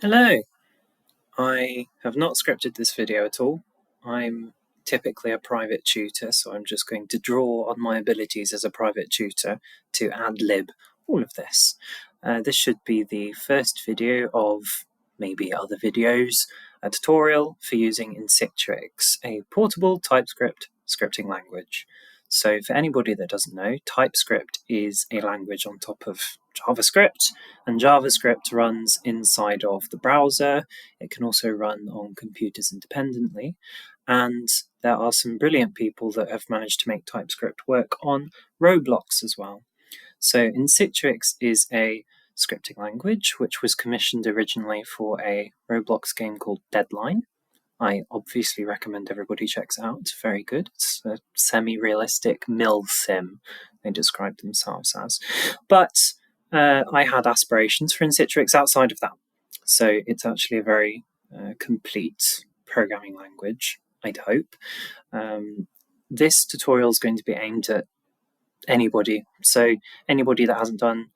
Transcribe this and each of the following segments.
Hello! I have not scripted this video at all. I'm typically a private tutor, so I'm just going to draw on my abilities as a private tutor to ad-lib all of this. This should be the first video of maybe other videos, a tutorial for using Insitux, a portable TypeScript scripting language. So for anybody that doesn't know, TypeScript is a language on top of JavaScript, and JavaScript runs inside of the browser. It can also run on computers independently, and there are some brilliant people that have managed to make TypeScript work on Roblox as well. So Insitux is a scripting language which was commissioned originally for a Roblox game called Deadline. I obviously recommend everybody checks it out. It's very good. It's a semi-realistic mill sim, they describe themselves as. But I had aspirations for Insitux outside of that. So it's actually a very complete programming language, I'd hope. This tutorial is going to be aimed at anybody. So anybody that hasn't done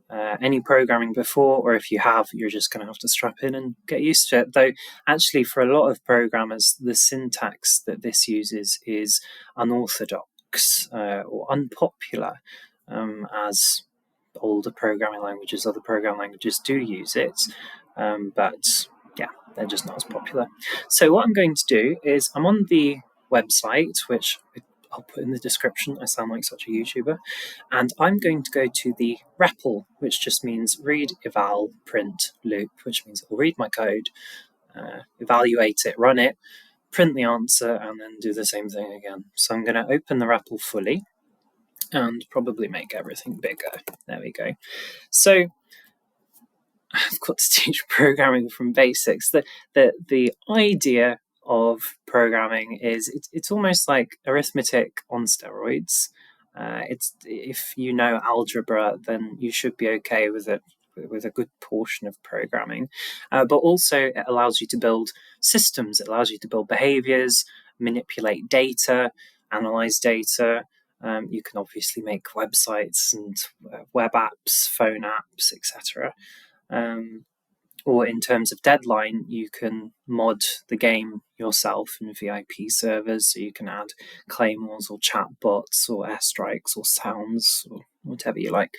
any programming before, or if you have, you're just going to have to strap in and get used to it. Though actually for a lot of programmers, the syntax that this uses is unorthodox or unpopular, as older programming languages, other programming languages do use it, but yeah, they're just not as popular. So what I'm going to do is I'm on the website, which I'll put in the description. I sound like such a YouTuber. And I'm going to go to the REPL, which just means read, eval, print, loop, which means I'll read my code, evaluate it, run it, print the answer, and then do the same thing again. So I'm going to open the REPL fully and probably make everything bigger. There we go. So I've got to teach programming from basics. The idea of programming is it's almost like arithmetic on steroids. It's if you know algebra, then you should be okay with it, with a good portion of programming. But also it allows you to build systems. It allows you to build behaviors, manipulate data, analyze data. You can obviously make websites and web apps, phone apps, etc. Or in terms of Deadline, you can mod the game yourself in VIP servers, so you can add claymores or chatbots or airstrikes or sounds or whatever you like.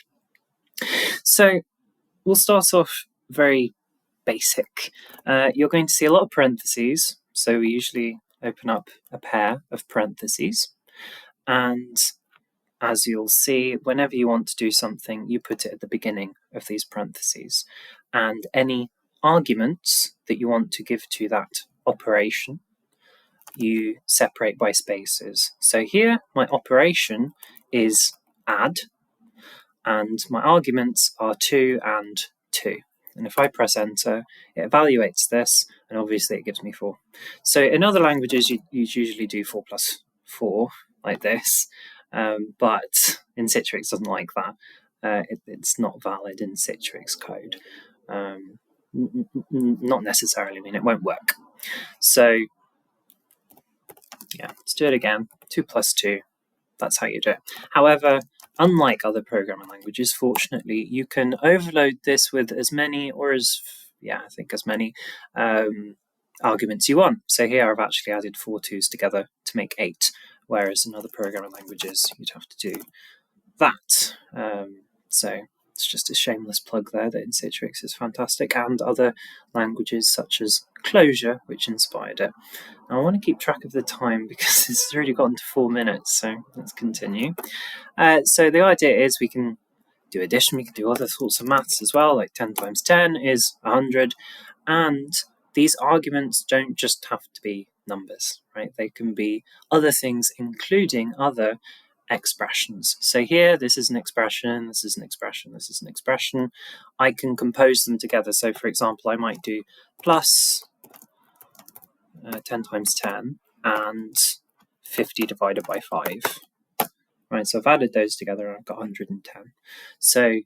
So we'll start off very basic. You're going to see a lot of parentheses, so we usually open up a pair of parentheses, and as you'll see, whenever you want to do something, you put it at the beginning of these parentheses. And any arguments that you want to give to that operation, you separate by spaces. So here, my operation is add, and my arguments are 2 and 2. And if I press enter, it evaluates this, and obviously it gives me 4. So in other languages, you usually do 4 plus 4, like this. But Insitux doesn't like that. It's not valid in Citrix code. Not necessarily, I mean, it won't work. So, yeah, let's do it again. 2 plus 2, that's how you do it. However, unlike other programming languages, fortunately, you can overload this with as many, or as, yeah, I think as many arguments you want. So here I've actually added 4 2s together to make 8. Whereas in other programming languages, you'd have to do that. So it's just a shameless plug there that Insitux is fantastic, and other languages such as Clojure, which inspired it. Now I want to keep track of the time because it's already gotten to 4 minutes, so let's continue. So the idea is we can do addition, we can do other sorts of maths as well, like 10 times 10 is 100, and these arguments don't just have to be numbers, right? They can be other things, including other expressions. So here, this is an expression, this is an expression, this is an expression. I can compose them together. So for example, I might do plus 10 times 10 and 50 divided by 5. Right, so I've added those together and I've got 110. So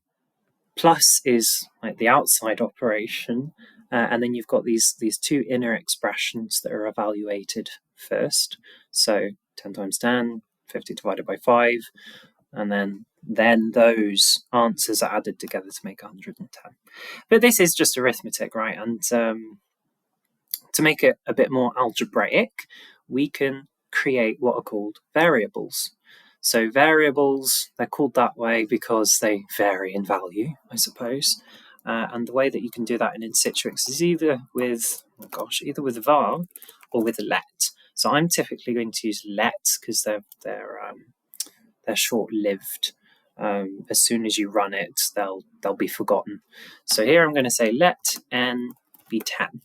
plus is like the outside operation, and then you've got these 2 inner expressions that are evaluated first. So 10 times 10, 50 divided by 5, and then then those answers are added together to make 110. But this is just arithmetic, right? And to make it a bit more algebraic, we can create what are called variables. So variables, they're called that way because they vary in value, I suppose. And the way that you can do that in Insitux is either with var or with let. So I'm typically going to use let because they're short-lived. As soon as you run it, they'll be forgotten. So here I'm going to say let n be 10.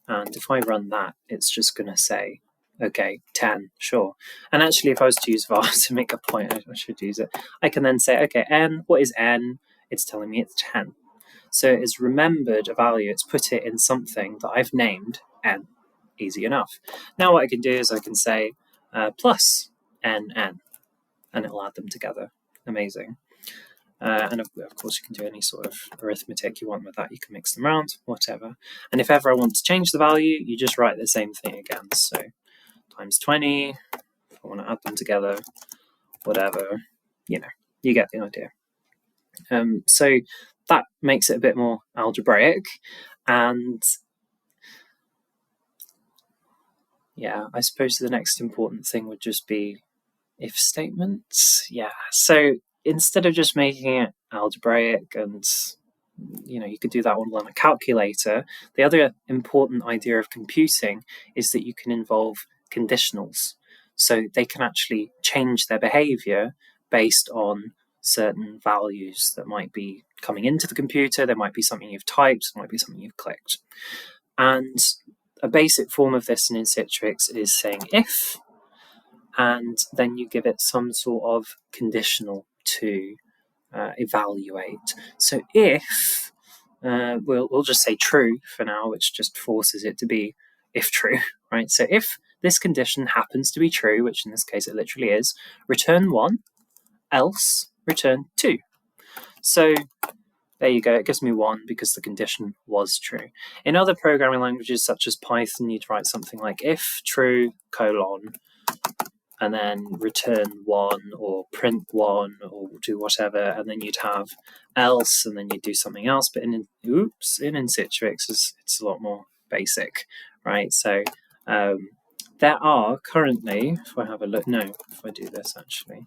And if I run that, it's just going to say, okay, 10, sure. And actually, if I was to use var to make a point, I should use it. I can then say, okay, n, what is n? It's telling me it's 10. So it's remembered a value, it's put it in something that I've named n. Easy enough. Now what I can do is I can say plus n, and it'll add them together. Amazing. And of course, you can do any sort of arithmetic you want with that. You can mix them around, whatever. And if ever I want to change the value, you just write the same thing again. So times 20, if I want to add them together, whatever, you get the idea. So that makes it a bit more algebraic. And yeah, I suppose the next important thing would just be if statements. Yeah, so instead of just making it algebraic and you could do that one on a calculator, the other important idea of computing is that you can involve conditionals. So they can actually change their behavior based on certain values that might be coming into the computer. There might be something you've typed, there might be something you've clicked. And a basic form of this in Insitux is saying if, and then you give it some sort of conditional to evaluate. So if, we'll just say true for now, which just forces it to be if true, right? So if this condition happens to be true, which in this case it literally is, return 1, else return 2. So there you go, it gives me 1 because the condition was true. In other programming languages such as Python, you'd write something like if true, colon, and then return 1 or print 1 or do whatever, and then you'd have else, and then you'd do something else. But in Insitux, it's a lot more basic, right? So there are currently, if I have a look, if I do this actually,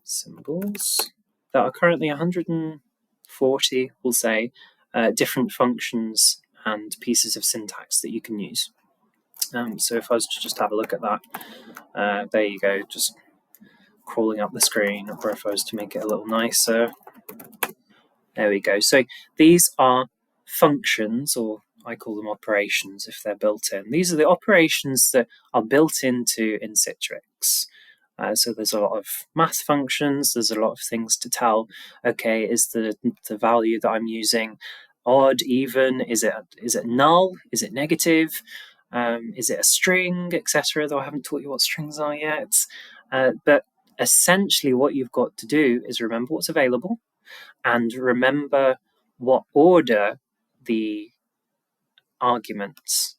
symbols, there are currently 140, we'll say, different functions and pieces of syntax that you can use. So if I was to just have a look at that, there you go, just crawling up the screen, or if I was to make it a little nicer, there we go. So these are functions, or I call them operations if they're built in. These are the operations that are built into Insitux. So there's a lot of math functions, there's a lot of things to tell, okay, is the value that I'm using odd, even, is it null, is it negative, is it a string, etc., though I haven't taught you what strings are yet. But essentially what you've got to do is remember what's available and remember what order the arguments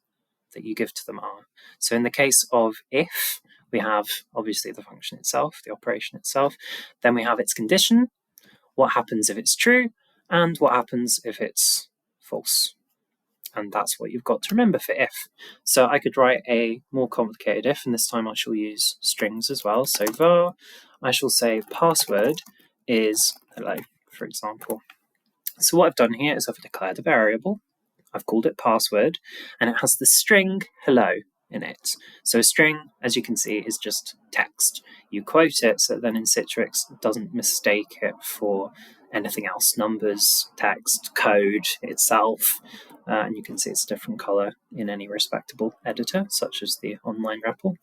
that you give to them are. So in the case of if, we have obviously the function itself, the operation itself, then we have its condition, what happens if it's true, and what happens if it's false. And that's what you've got to remember for if. So I could write a more complicated if, and this time I shall use strings as well. So var, I shall say password is hello, for example. So what I've done here is I've declared a variable, I've called it password, and it has the string hello in it. So a string, as you can see, is just text. You quote it so that then Insitux doesn't mistake it for anything else, numbers, text, code itself. And you can see it's a different color in any respectable editor, such as the online REPL.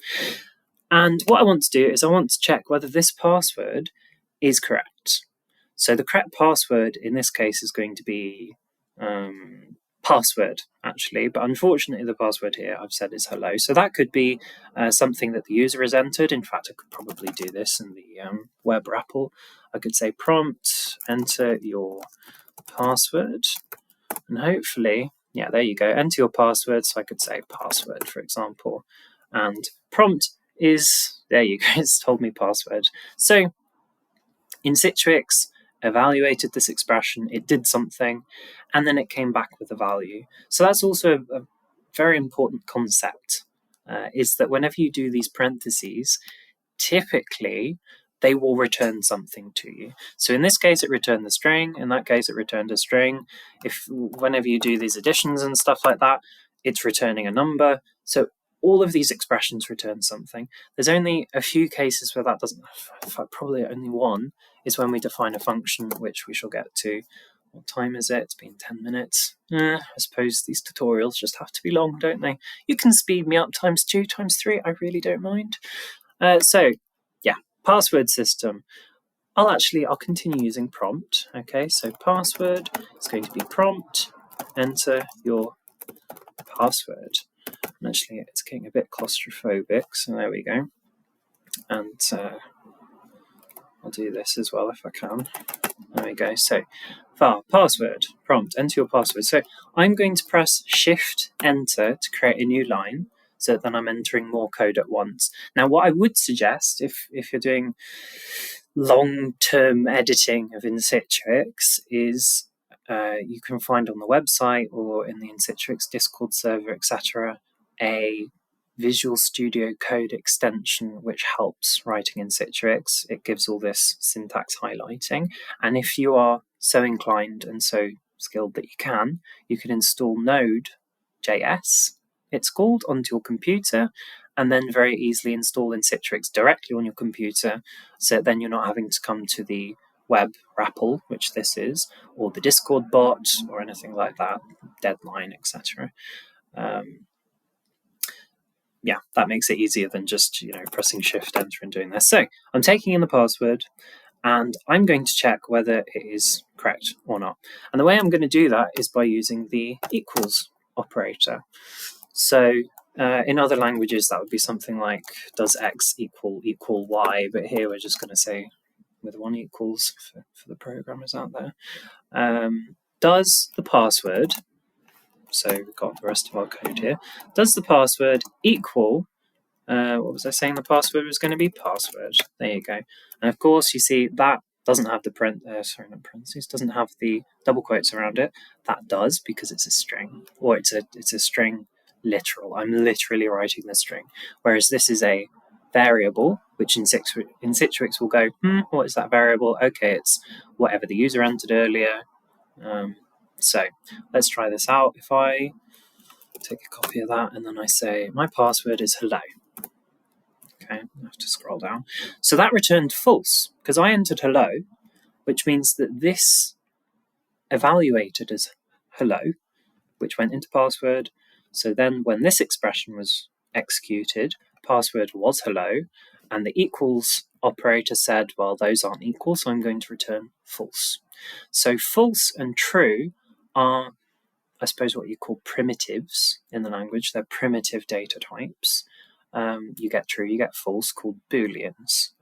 And what I want to do is I want to check whether this password is correct. So the correct password in this case is going to be password, actually, but unfortunately the password here I've said is hello. So that could be something that the user has entered. In fact, I could probably do this in the web REPL. I could say prompt, enter your password, and hopefully, yeah, there you go, enter your password. So I could say password, for example, and prompt is, there you go, it's told me password. So Insitux evaluated this expression, it did something, and then it came back with a value. So that's also a very important concept, is that whenever you do these parentheses, typically they will return something to you. So in this case, it returned the string. In that case, it returned a string. Whenever you do these additions and stuff like that, it's returning a number. So all of these expressions return something. There's only a few cases where that doesn't, in fact, probably only one, is when we define a function, which we shall get to. What time is it? It's been 10 minutes. I suppose these tutorials just have to be long, don't they? You can speed me up times 2, times 3, I really don't mind. So, yeah, password system. I'll continue using prompt. Okay, so password is going to be prompt, enter your password. And actually, it's getting a bit claustrophobic, so there we go. And I'll do this as well if I can. There we go. So, password, prompt, enter your password. So I'm going to press Shift Enter to create a new line, so that then I'm entering more code at once. Now, what I would suggest, if you're doing long-term editing of Insitux, is you can find on the website or in the Insitux Discord server, etc., a Visual Studio Code extension which helps writing Insitux. It gives all this syntax highlighting, and if you are so inclined and so skilled that you can install Node.js, it's called, onto your computer, and then very easily install Insitux directly on your computer, so then you're not having to come to the web RAPL, which this is, or the Discord bot, or anything like that, deadline, etc. Yeah, that makes it easier than just pressing Shift Enter and doing this. So I'm taking in the password, and I'm going to check whether it is correct or not. And the way I'm going to do that is by using the equals operator. So in other languages, that would be something like, does x equal y? But here we're just going to say with one equals for the programmers out there. Does the password, so we've got the rest of our code here, does the password equal, what was I saying the password was going to be? Password. There you go. And of course, you see that doesn't have the parentheses, doesn't have the double quotes around it. That does, because it's a string, or it's a string literal. I'm literally writing the string. Whereas this is a variable, which Insitux will go, what is that variable? Okay, it's whatever the user entered earlier. So let's try this out. If I take a copy of that and then I say my password is hello. Okay, I have to scroll down. So that returned false because I entered hello, which means that this evaluated as hello, which went into password. So then when this expression was executed, password was hello, and the equals operator said, well, those aren't equal, so I'm going to return false. So false and true are, I suppose, what you call primitives in the language. They're primitive data types. You get true, you get false, called Booleans.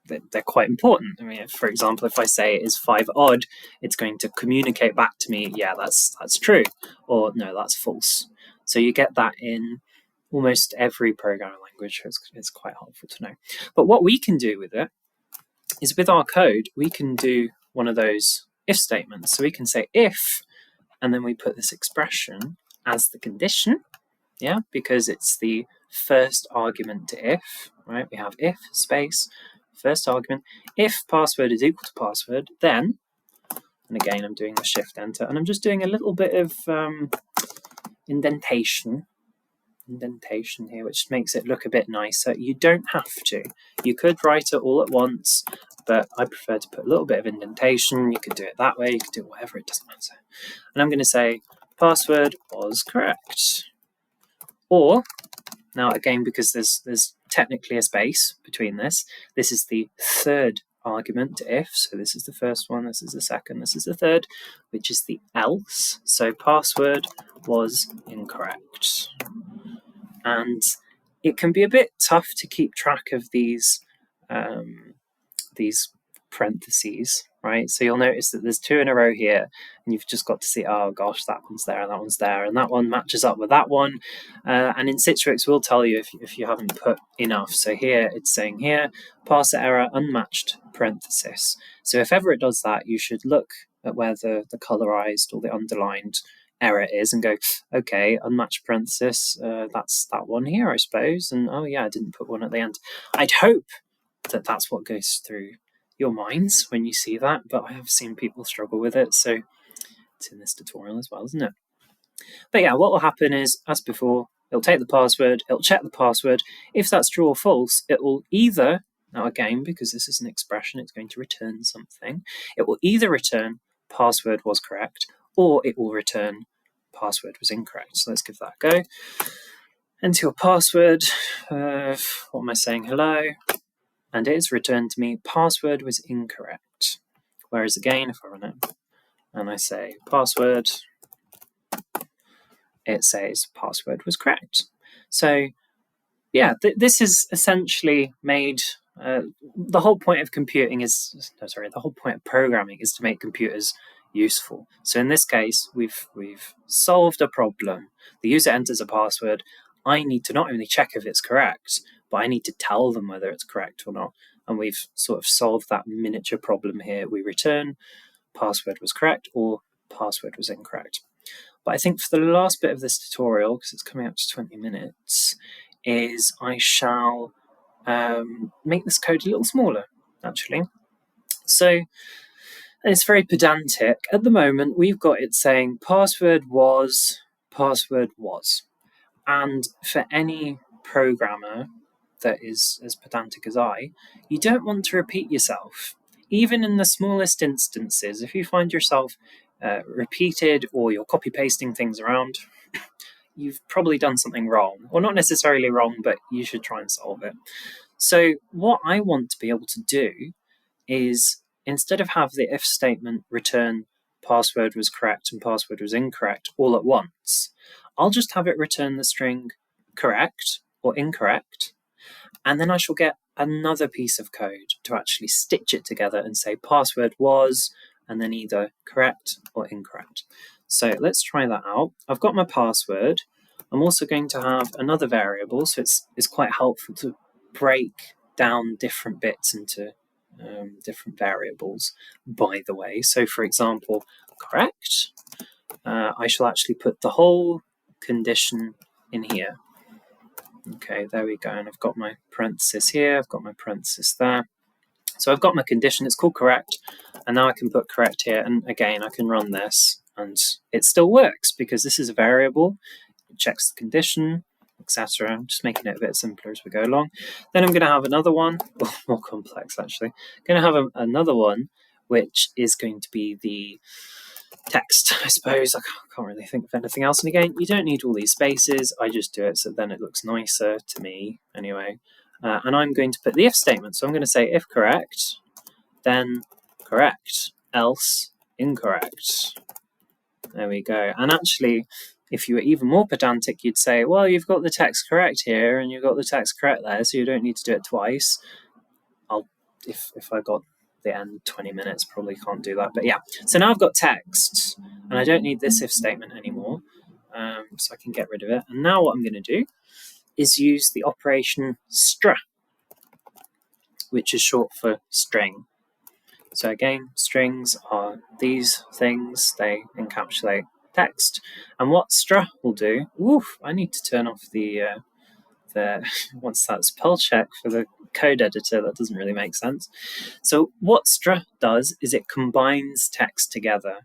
They're quite important. I mean, for example, if I say it is 5 odd, it's going to communicate back to me, yeah, that's true, or no, that's false. So you get that in almost every programming language. It's quite helpful to know. But what we can do with it is, with our code, we can do one of those if statements. So we can say if, and then we put this expression as the condition, yeah, because it's the first argument to if, right? We have if space, first argument, if password is equal to password, then, and again, I'm doing the Shift Enter, and I'm just doing a little bit of indentation here, which makes it look a bit nicer. You don't have to. You could write it all at once, but I prefer to put a little bit of indentation. You could do it that way, you could do it whatever, it doesn't matter. And I'm going to say password was correct. Or, now again, because there's technically a space between this is the third argument to if. So this is the first one, this is the second, this is the third, which is the else. So password was incorrect. And it can be a bit tough to keep track of these parentheses right? So you'll notice that there's 2 in a row here, and you've just got to see, oh gosh, that one's there, and that one's there, and that one matches up with that one. And Insitux will tell you if you haven't put enough. So here it's saying here, parser error unmatched parenthesis. So if ever it does that, you should look at where the colorized or the underlined error is and go, okay, unmatched parenthesis, that's that one here, I suppose. And oh yeah, I didn't put one at the end. I'd hope that that's what goes through your minds when you see that, but I have seen people struggle with it, so it's in this tutorial as well, isn't it? But yeah, what will happen is, as before, it'll take the password, it'll check the password. If that's true or false, it will either, now again, because this is an expression, it's going to return something. It will either return password was correct, or it will return password was incorrect. So let's give that a go. Enter your password. What am I saying? Hello. And it has returned to me password was incorrect. Whereas again, if I run it and I say password, it says password was correct. So yeah, this is essentially made, the whole point of computing is, the whole point of programming is to make computers useful. So in this case, we've solved a problem. The user enters a password. I need to not only check if it's correct, but I need to tell them whether it's correct or not. And we've sort of solved that miniature problem here. We return password was correct or password was incorrect. But I think for the last bit of this tutorial, because it's coming up to 20 minutes, is I shall make this code a little smaller, actually. So it's very pedantic. At the moment, we've got it saying password was. And for any programmer that is as pedantic as I, you don't want to repeat yourself. Even in the smallest instances, if you find yourself repeated or you're copy-pasting things around, you've probably done something wrong. Or not necessarily wrong, but you should try and solve it. So what I want to be able to do is, instead of have the if statement return password was correct and password was incorrect all at once, I'll just have it return the string correct or incorrect, and then I shall get another piece of code to actually stitch it together and say password was, and then either correct or incorrect. So let's try that out. I've got my password. I'm also going to have another variable, so it's quite helpful to break down different bits into different variables, by the way. So for example, correct, I shall actually put the whole condition in here. Okay, there we go. And I've got my parenthesis here, I've got my parenthesis there. So I've got my condition, it's called correct, and now I can put correct here, and again I can run this, and it still works because this is a variable, it checks the condition, etc. I'm just making it a bit simpler as we go along. Then I'm going to have another one, more complex actually. I'm going to have another one, which is going to be the text, I suppose. I can't really think of anything else. And again, you don't need all these spaces. I just do it so then it looks nicer to me anyway. And I'm going to put the if statement. So I'm going to say if correct, then correct, else incorrect. There we go. And actually, if you were even more pedantic, you'd say, well, you've got the text correct here and you've got the text correct there, so you don't need to do it twice. If I got the end 20 minutes, probably can't do that. But yeah, so now I've got text and I don't need this if statement anymore. So I can get rid of it. And now what I'm going to do is use the operation str, which is short for string. So again, strings are these things, they encapsulate text. And what str will do, I need to turn off the once that spell check for the code editor, that doesn't really make sense. So what str does is it combines text together.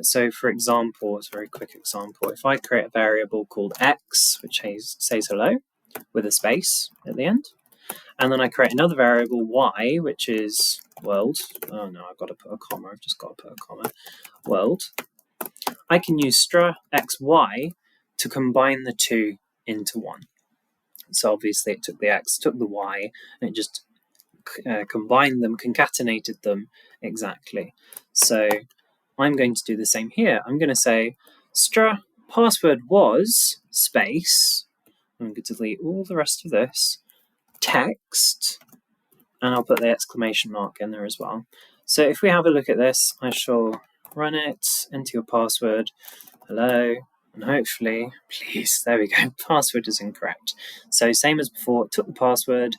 So for example, it's a very quick example, if I create a variable called x, which says hello, with a space at the end, and then I create another variable y, which is world. Oh no, I've got to put a comma. I've just got to put a comma. World. I can use str xy to combine the two into one. So obviously it took the x, took the y, and it just combined them, concatenated them exactly. So I'm going to do the same here. I'm going to say str password was space. I'm going to delete all the rest of this. Text, and I'll put the exclamation mark in there as well. So if we have a look at this, I shall run it, enter your password, hello, and hopefully, please, there we go, password is incorrect. So same as before, took the password.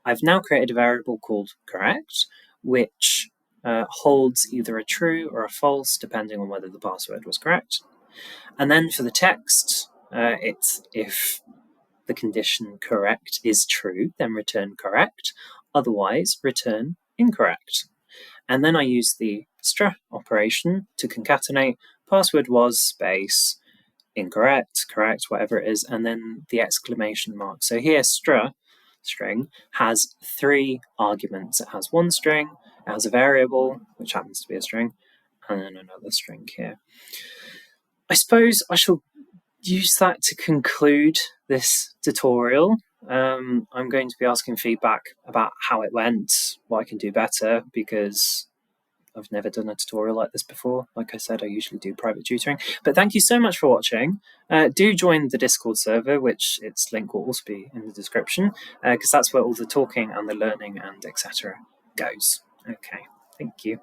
I've now created a variable called correct, which holds either a true or a false, depending on whether the password was correct. And then for the text, it's if the condition correct is true, then return correct. Otherwise, return incorrect. And then I use the str operation to concatenate password was space incorrect, correct, whatever it is, and then the exclamation mark. So here string has 3 arguments. It has one string, it has a variable, which happens to be a string, and then another string here. I suppose I shall use that to conclude this tutorial. I'm going to be asking feedback about how it went, what I can do better, because I've never done a tutorial like this before. Like I said, I usually do private tutoring. But thank you so much for watching. Do join the Discord server, which its link will also be in the description, because that's where all the talking and the learning and etc. goes. Okay, thank you.